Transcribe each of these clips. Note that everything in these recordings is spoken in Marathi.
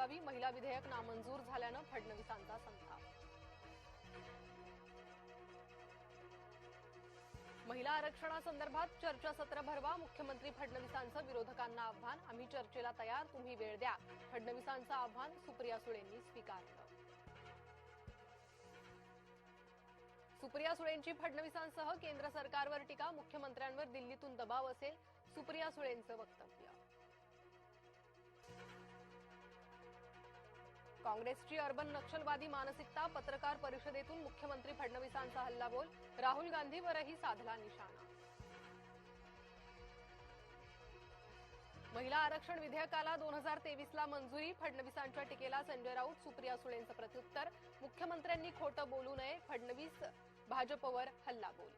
बेळगावी महिला विधेयक नामंजूर झाल्यानं फडणवीसांचा संताप. महिला आरक्षणासंदर्भात चर्चासत्र भरवा, मुख्यमंत्री फडणवीसांचं विरोधकांना आव्हान. आम्ही चर्चेला तयार, तुम्ही वेळ द्या. फडणवीसांचं आव्हान सुप्रिया सुळेंनी स्वीकारलं. सुप्रिया सुळेंची फडणवीसांसह केंद्र सरकारवर टीका, मुख्यमंत्र्यांवर दिल्लीतून दबाव असेल, सुप्रिया सुळेंचं वक्तव्य. काँग्रेसची अर्बन नक्षलवादी मानसिकता, पत्रकार परिषदेतून मुख्यमंत्री फडणवीसांचा हल्लाबोल, राहुल गांधीवरही साधला निशाणा. महिला आरक्षण विधेयकाला 2023ला मंजुरी, फडणवीसांच्या टीकेला संजय राऊत, सुप्रिया सुळेंचं प्रत्युत्तर. मुख्यमंत्र्यांनी खोटं बोलू नये, फडणवीस भाजपवर हल्लाबोल.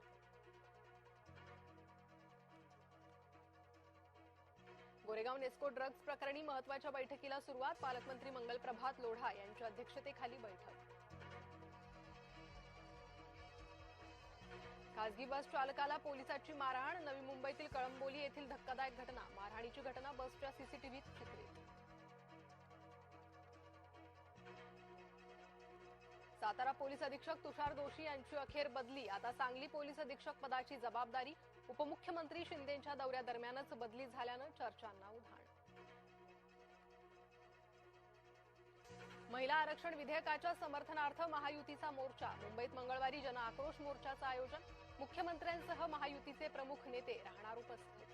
गोरेगाव नेस्को ड्रग्ज प्रकरणी महत्वाच्या बैठकीला सुरुवात, पालकमंत्री मंगल प्रभात लोढा यांच्या अध्यक्षतेखाली बैठक. खासगी बस चालकाला पोलिसाची मारहाण, नवी मुंबईतील कळंबोली येथील धक्कादायक घटना, मारहाणीची घटना बसच्या सीसीटीव्हीत चित्रित. सातारा पोलीस अधीक्षक तुषार दोशी यांची अखेर बदली, आता सांगली पोलीस अधीक्षक पदाची जबाबदारी. उपमुख्यमंत्री शिंदेंच्या दौऱ्यादरम्यानच बदली झाल्यानं चर्चांना उधाण. महिला आरक्षण विधेयकाच्या समर्थनार्थ महायुतीचा मोर्चा, मुंबईत मंगळवारी जनआक्रोश मोर्चाचं आयोजन. मुख्यमंत्र्यांसह महायुतीचे प्रमुख नेते राहणार उपस्थित.